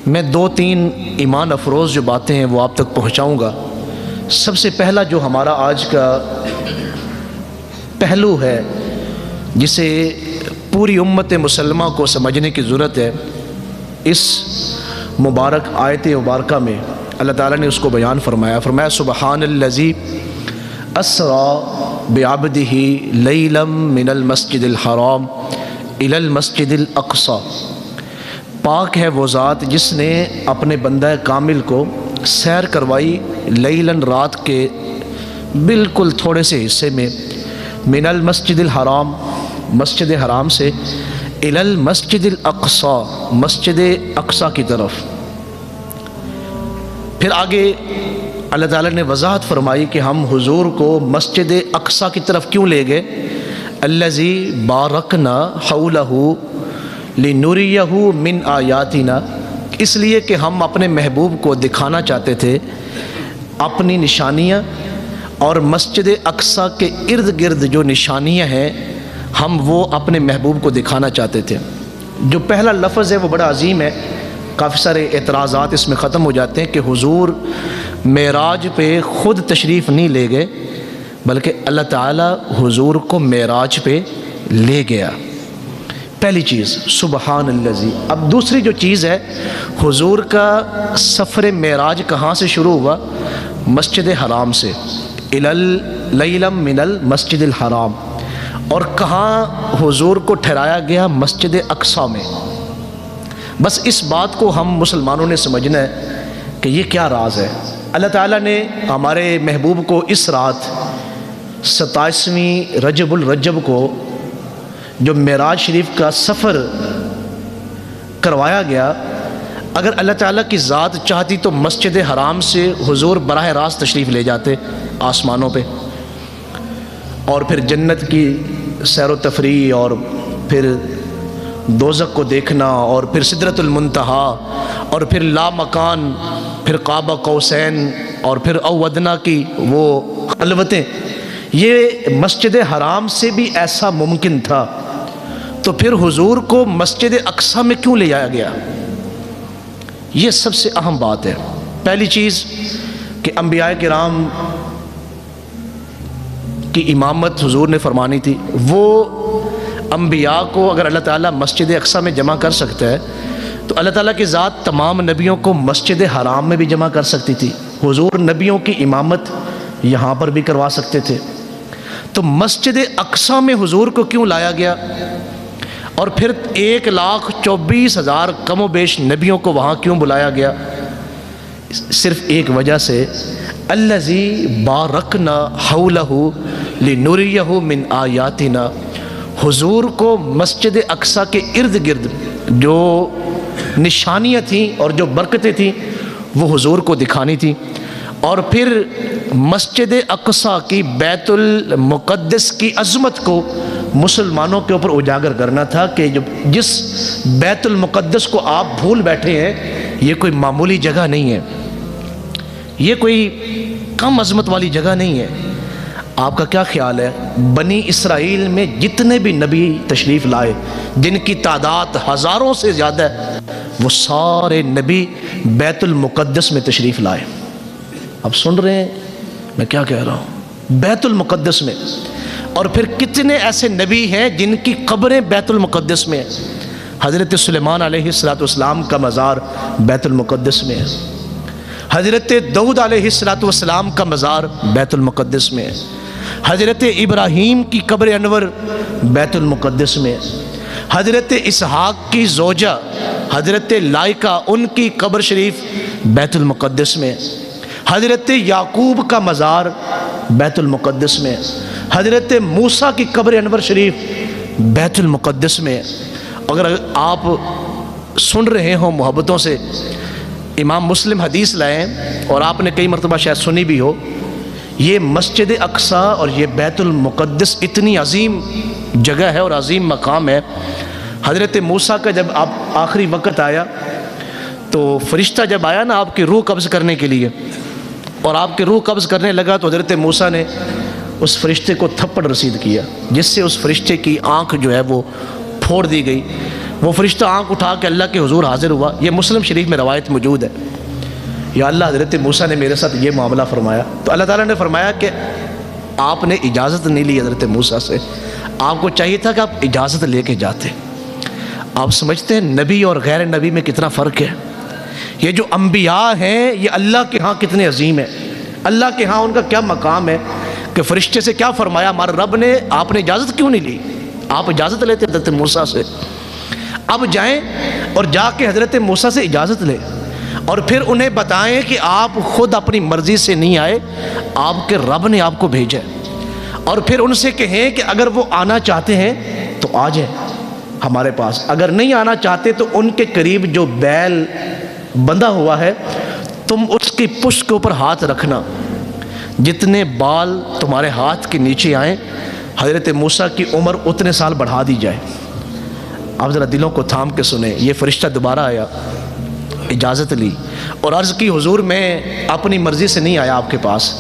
میں 2-3 ایمان افروز جو باتیں ہیں وہ آپ تک پہنچاؤں گا۔ سب سے پہلا جو ہمارا آج کا پہلو ہے جسے پوری امت مسلمہ کو سمجھنے کی ضرورت ہے، اس مبارک آیت مبارکہ میں اللہ تعالیٰ نے اس کو بیان فرمایا سبحان الذی اسری بعبدہ لیلا من المسجد الحرام الی المسجد الاقصی۔ پاک ہے وہ ذات جس نے اپنے بندہ کامل کو سیر کروائی لیلاً رات کے بالکل تھوڑے سے حصے میں، من المسجد الحرام مسجد حرام سے، الی المسجد الاقصی مسجد اقصی کی طرف۔ پھر آگے اللہ تعالیٰ نے وضاحت فرمائی کہ ہم حضور کو مسجد اقصی کی طرف کیوں لے گئے، الذی بارکنا حولہ لنریہ من آیاتنا، اس لیے کہ ہم اپنے محبوب کو دکھانا چاہتے تھے اپنی نشانیاں، اور مسجد اقصی کے ارد گرد جو نشانیاں ہیں ہم وہ اپنے محبوب کو دکھانا چاہتے تھے۔ جو پہلا لفظ ہے وہ بڑا عظیم ہے، کافی سارے اعتراضات اس میں ختم ہو جاتے ہیں کہ حضور معراج پہ خود تشریف نہیں لے گئے بلکہ اللہ تعالیٰ حضور کو معراج پہ لے گیا۔ پہلی چیز سبحان الذی۔ اب دوسری جو چیز ہے، حضور کا سفر معراج کہاں سے شروع ہوا؟ مسجد حرام سے، لیلا من المسجد الحرام، اور کہاں حضور کو ٹھہرایا گیا؟ مسجد اقصی میں۔ بس اس بات کو ہم مسلمانوں نے سمجھنا ہے کہ یہ کیا راز ہے۔ اللہ تعالیٰ نے ہمارے محبوب کو اس رات 27ویں رجب الرجب کو جو معراج شریف کا سفر کروایا گیا، اگر اللہ تعالیٰ کی ذات چاہتی تو مسجد حرام سے حضور براہ راست تشریف لے جاتے آسمانوں پہ، اور پھر جنت کی سیر و تفریح، اور پھر دوزخ کو دیکھنا، اور پھر سدرۃ المنتہا، اور پھر لا مکان، پھر قاب قوسین، اور پھر او ادنیٰ کی وہ خلوتیں۔ یہ مسجد حرام سے بھی ایسا ممکن تھا، تو پھر حضور کو مسجد اقصی میں کیوں لے آیا گیا؟ یہ سب سے اہم بات ہے۔ پہلی چیز کہ انبیاء کرام کی امامت حضور نے فرمانی تھی، وہ انبیاء کو اگر اللہ تعالیٰ مسجد اقصی میں جمع کر سکتا ہے تو اللہ تعالیٰ کی ذات تمام نبیوں کو مسجد حرام میں بھی جمع کر سکتی تھی۔ حضور نبیوں کی امامت یہاں پر بھی کروا سکتے تھے، تو مسجد اقصی میں حضور کو کیوں لایا گیا؟ اور پھر 1,24,000 کم و بیش نبیوں کو وہاں کیوں بلایا گیا؟ صرف ایک وجہ سے، الذی بارکنا حولہ لنریہ من آیاتنا۔ حضور کو مسجد اقصی کے ارد گرد جو نشانیاں تھیں اور جو برکتیں تھیں وہ حضور کو دکھانی تھی، اور پھر مسجد اقصی کی بیت المقدس کی عظمت کو مسلمانوں کے اوپر اجاگر کرنا تھا کہ جس بیت المقدس کو آپ بھول بیٹھے ہیں، یہ کوئی معمولی جگہ نہیں ہے، یہ کوئی کم عظمت والی جگہ نہیں ہے۔ آپ کا کیا خیال ہے، بنی اسرائیل میں جتنے بھی نبی تشریف لائے جن کی تعداد ہزاروں سے زیادہ ہے، وہ سارے نبی بیت المقدس میں تشریف لائے؟ اب سن رہے ہیں میں کیا کہہ رہا ہوں؟ بیت المقدس میں۔ اور پھر کتنے ایسے نبی ہیں جن کی قبریں بیت المقدس میں ہیں؟ حضرت سلیمان علیہ السلام کا مزار بیت المقدس میں ہے، حضرت داؤد علیہ السلام کا مزار بیت المقدس میں ہے، حضرت ابراہیم کی قبر انور بیت المقدس میں، حضرت اسحاق کی زوجہ حضرت لائکہ ان کی قبر شریف بیت المقدس میں، حضرت یعقوب کا مزار بیت المقدس میں، حضرت موسیٰ کی قبر انور شریف بیت المقدس میں۔ اگر آپ سن رہے ہوں محبتوں سے، امام مسلم حدیث لائیں اور آپ نے کئی مرتبہ شاید سنی بھی ہو، یہ مسجد اقصی اور یہ بیت المقدس اتنی عظیم جگہ ہے اور عظیم مقام ہے۔ حضرت موسیٰ کا جب آخری وقت آیا تو فرشتہ جب آیا نا آپ کی روح قبض کرنے کے لیے، اور آپ کی روح قبض کرنے لگا تو حضرت موسیٰ نے اس فرشتے کو تھپڑ رسید کیا، جس سے اس فرشتے کی آنکھ جو ہے وہ پھوڑ دی گئی۔ وہ فرشتہ آنکھ اٹھا کے اللہ کے حضور حاضر ہوا. یہ مسلم شریف میں روایت موجود ہے. یا اللہ حضرت موسیٰ نے میرے ساتھ یہ معاملہ فرمایا. تو اللہ تعالیٰ نے فرمایا کہ آپ نے اجازت نہیں لی حضرت موسیٰ سے, آپ کو چاہیے تھا کہ آپ اجازت لے کے جاتے. آپ سمجھتے ہیں نبی اور غیر نبی میں کتنا فرق ہے. یہ جو انبیاء ہیں یہ اللہ کے ہاں کتنے عظیم ہیں, اللہ کے ہاں ان کا کیا مقام ہے کہ فرشتے سے کیا فرمایا ہمارے رب نے, آپ نے اجازت کیوں نہیں لی, آپ اجازت لیتے حضرت موسیٰ سے. اب جائیں اور جا کے حضرت موسیٰ سے اجازت لیں اور پھر انہیں بتائیں کہ آپ خود اپنی مرضی سے نہیں آئے, آپ کے رب نے آپ کو بھیجا. اور پھر ان سے کہیں کہ اگر وہ آنا چاہتے ہیں تو آ جائیں ہمارے پاس, اگر نہیں آنا چاہتے تو ان کے قریب جو بیل بندھا ہوا ہے تم اس کی پشت کے اوپر ہاتھ رکھنا, جتنے بال تمہارے ہاتھ کے نیچے آئیں حضرت موسیٰ کی عمر اتنے سال بڑھا دی جائے. آپ ذرا دلوں کو تھام کے سنیں. یہ فرشتہ دوبارہ آیا, اجازت لی اور عرض کی حضور میں اپنی مرضی سے نہیں آیا آپ کے پاس,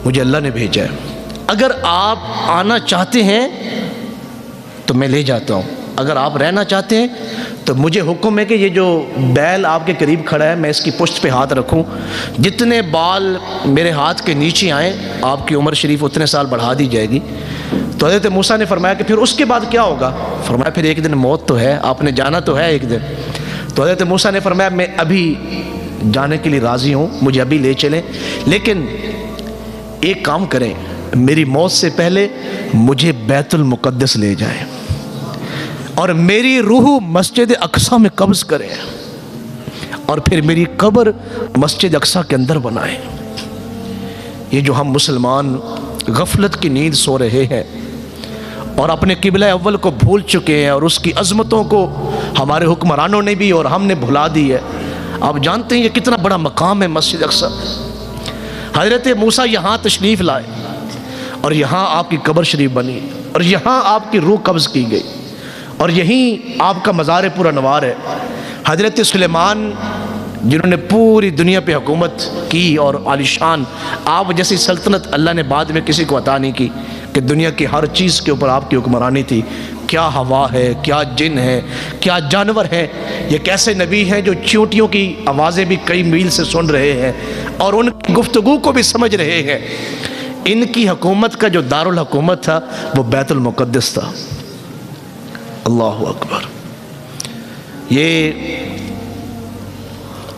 مجھے اللہ نے بھیجا ہے. اگر آپ آنا چاہتے ہیں تو میں لے جاتا ہوں, اگر آپ رہنا چاہتے ہیں تو مجھے حکم ہے کہ یہ جو بیل آپ کے قریب کھڑا ہے میں اس کی پشت پہ ہاتھ رکھوں, جتنے بال میرے ہاتھ کے نیچے آئیں آپ کی عمر شریف اتنے سال بڑھا دی جائے گی. تو حضرت موسیٰ نے فرمایا کہ پھر اس کے بعد کیا ہوگا؟ فرمایا پھر ایک دن موت تو ہے, آپ نے جانا تو ہے ایک دن. تو حضرت موسیٰ نے فرمایا میں ابھی جانے کے لیے راضی ہوں, مجھے ابھی لے چلیں, لیکن ایک کام کریں, میری موت سے پہلے مجھے بیت المقدس لے جائیں اور میری روح مسجد اقصیٰ میں قبض کریں اور پھر میری قبر مسجد اقصیٰ کے اندر بنائیں. یہ جو ہم مسلمان غفلت کی نیند سو رہے ہیں اور اپنے قبلہ اول کو بھول چکے ہیں اور اس کی عظمتوں کو ہمارے حکمرانوں نے بھی اور ہم نے بھلا دی ہے. آپ جانتے ہیں یہ کتنا بڑا مقام ہے مسجد اقصیٰ. حضرت موسیٰ یہاں تشریف لائے اور یہاں آپ کی قبر شریف بنی اور یہاں آپ کی روح قبض کی گئی اور یہیں آپ کا مزار پر انوار ہے. حضرت سلیمان جنہوں نے پوری دنیا پہ حکومت کی اور عالیشان, آپ جیسی سلطنت اللہ نے بعد میں کسی کو عطا نہیں کی کہ دنیا کی ہر چیز کے اوپر آپ کی حکمرانی تھی. کیا ہوا ہے, کیا جن ہے, کیا جانور ہیں, یہ کیسے نبی ہیں جو چیونٹیوں کی آوازیں بھی کئی میل سے سن رہے ہیں اور ان کی گفتگو کو بھی سمجھ رہے ہیں. ان کی حکومت کا جو دارالحکومت تھا وہ بیت المقدس تھا. اللہ اکبر. یہ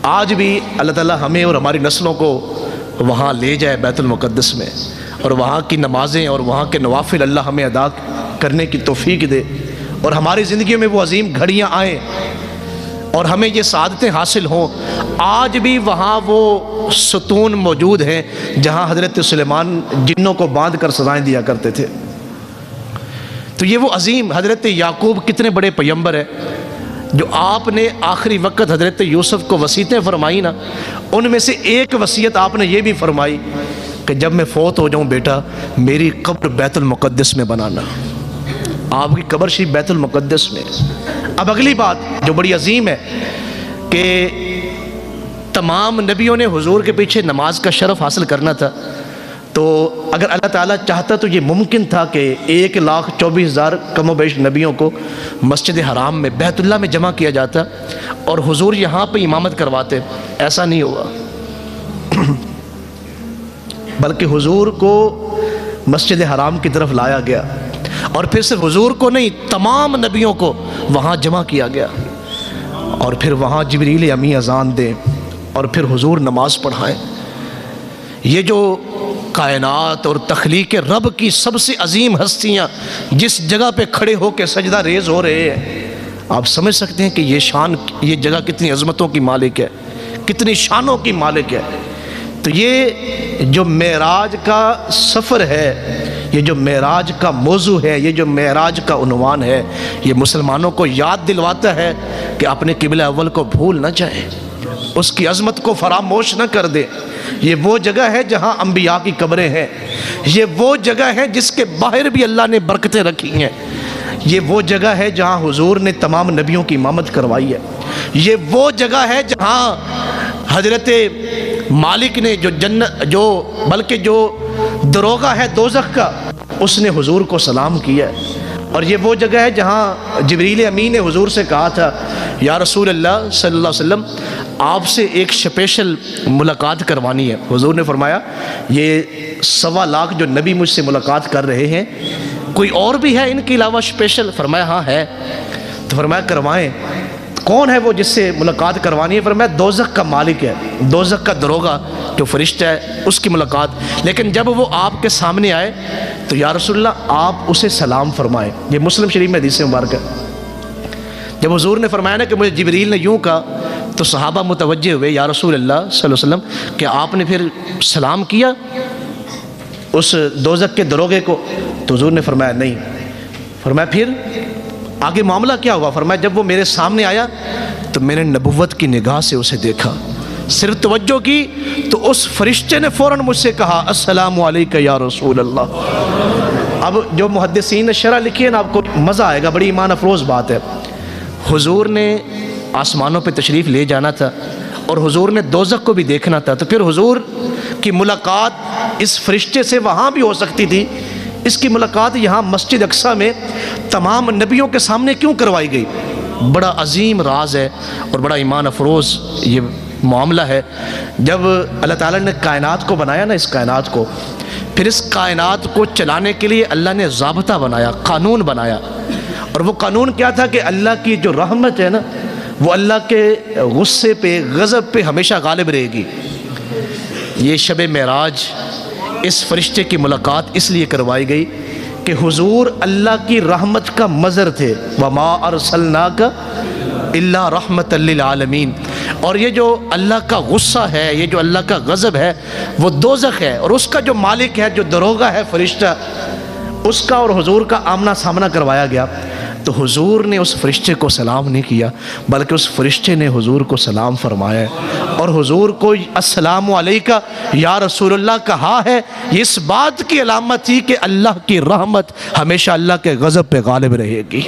آج بھی اللہ تعالیٰ ہمیں اور ہماری نسلوں کو وہاں لے جائے بیت المقدس میں, اور وہاں کی نمازیں اور وہاں کے نوافل اللہ ہمیں ادا کرنے کی توفیق دے اور ہماری زندگیوں میں وہ عظیم گھڑیاں آئیں اور ہمیں یہ سعادتیں حاصل ہوں. آج بھی وہاں وہ ستون موجود ہیں جہاں حضرت سلیمان جنوں کو باندھ کر سزائیں دیا کرتے تھے. تو یہ وہ عظیم حضرت یعقوب کتنے بڑے پیغمبر ہیں جو آپ نے آخری وقت حضرت یوسف کو وصیتیں فرمائی نا, ان میں سے ایک وصیت آپ نے یہ بھی فرمائی کہ جب میں فوت ہو جاؤں بیٹا میری قبر بیت المقدس میں بنانا. آپ کی قبر شریف بیت المقدس میں. اب اگلی بات جو بڑی عظیم ہے کہ تمام نبیوں نے حضور کے پیچھے نماز کا شرف حاصل کرنا تھا, تو اگر اللہ تعالیٰ چاہتا تو یہ ممکن تھا کہ 1,24,000 کم و بیش نبیوں کو مسجد حرام میں بیت اللہ میں جمع کیا جاتا اور حضور یہاں پہ امامت کرواتے. ایسا نہیں ہوا, بلکہ حضور کو مسجد حرام کی طرف لایا گیا اور پھر صرف حضور کو نہیں تمام نبیوں کو وہاں جمع کیا گیا اور پھر وہاں جبریل امی اذان دیں اور پھر حضور نماز پڑھائیں. یہ جو کائنات اور تخلیق رب کی سب سے عظیم ہستیاں جس جگہ پہ کھڑے ہو کے سجدہ ریز ہو رہے ہیں, آپ سمجھ سکتے ہیں کہ یہ شان, یہ جگہ کتنی عظمتوں کی مالک ہے, کتنی شانوں کی مالک ہے. تو یہ جو معراج کا سفر ہے, یہ جو معراج کا موضوع ہے, یہ جو معراج کا عنوان ہے, یہ مسلمانوں کو یاد دلواتا ہے کہ اپنے قبلہ اول کو بھول نہ جائیں, اس کی عظمت کو فراموش نہ کر دیں. یہ وہ جگہ ہے جہاں انبیاء کی قبریں ہیں, یہ وہ جگہ ہے جس کے باہر بھی اللہ نے برکتیں رکھی ہیں, یہ وہ جگہ ہے جہاں حضور نے تمام نبیوں کی امامت کروائی ہے, یہ وہ جگہ ہے جہاں حضرت مالک نے جو بلکہ جو دروغہ ہے دوزخ کا, اس نے حضور کو سلام کیا ہے. اور یہ وہ جگہ ہے جہاں جبریل امین نے حضور سے کہا تھا یا رسول اللہ صلی اللہ علیہ وسلم آپ سے ایک اسپیشل ملاقات کروانی ہے۔ حضور نے فرمایا یہ 1.25 لاکھ جو نبی مجھ سے ملاقات کر رہے ہیں کوئی اور بھی ہے ان کے علاوہ اسپیشل؟ فرمایا ہاں ہے۔ تو فرمایا کروائیں۔ کون ہے وہ جس سے ملاقات کروانی ہے؟ فرمایا دوزخ کا مالک ہے، دوزخ کا دروغہ جو فرشتہ ہے اس کی ملاقات۔ لیکن جب وہ آپ کے سامنے آئے تو یا رسول اللہ آپ اسے سلام فرمائیں۔ یہ مسلم شریف میں حدیث مبارک ہے۔ جب حضور نے فرمایا نا کہ مجھے جبریل نے یوں کہا تو صحابہ متوجہ ہوئے یا رسول اللہ صلی اللہ علیہ وسلم کہ آپ نے پھر سلام کیا اس دوزخ کے دروغے کو؟ تو حضور نے فرمایا نہیں۔ فرمایا پھر آگے معاملہ کیا ہوا؟ فرمایا جب وہ میرے سامنے آیا تو میں نے نبوت کی نگاہ سے اسے دیکھا، صرف توجہ کی تو اس فرشتے نے فوراً مجھ سے کہا السلام علیکہ یا رسول اللہ۔ اب جو محدثین نے شرح لکھی ہے نا آپ کو مزہ آئے گا، بڑی ایمان افروز بات ہے۔ حضور نے آسمانوں پہ تشریف لے جانا تھا اور حضور نے دوزخ کو بھی دیکھنا تھا، تو پھر حضور کی ملاقات اس فرشتے سے وہاں بھی ہو سکتی تھی، اس کی ملاقات یہاں مسجد اقصیٰ میں تمام نبیوں کے سامنے کیوں کروائی گئی؟ بڑا عظیم راز ہے اور بڑا ایمان افروز یہ معاملہ ہے۔ جب اللہ تعالیٰ نے کائنات کو بنایا نا، اس کائنات کو، پھر اس کائنات کو چلانے کے لیے اللہ نے ضابطہ بنایا، قانون بنایا، اور وہ قانون کیا تھا کہ اللہ کی جو رحمت ہے نا وہ اللہ کے غصے پہ غضب پہ ہمیشہ غالب رہے گی۔ یہ شب معراج اس فرشتے کی ملاقات اس لیے کروائی گئی کہ حضور اللہ کی رحمت کا مظہر تھے، وَمَا أَرْسَلْنَاكَ إِلَّا رَحْمَةً لِّلْعَالَمِينَ۔ اور یہ جو اللہ کا غصہ ہے، یہ جو اللہ کا غضب ہے وہ دوزخ ہے، اور اس کا جو مالک ہے، جو دروغہ ہے فرشتہ، اس کا اور حضور کا آمنا سامنا کروایا گیا۔ تو حضور نے اس فرشتے کو سلام نہیں کیا بلکہ اس فرشتے نے حضور کو سلام فرمایا ہے، اور حضور کو السلام علیکہ یا رسول اللہ کہا ہے۔ یہ اس بات کی علامت تھی کہ اللہ کی رحمت ہمیشہ اللہ کے غضب پہ غالب رہے گی۔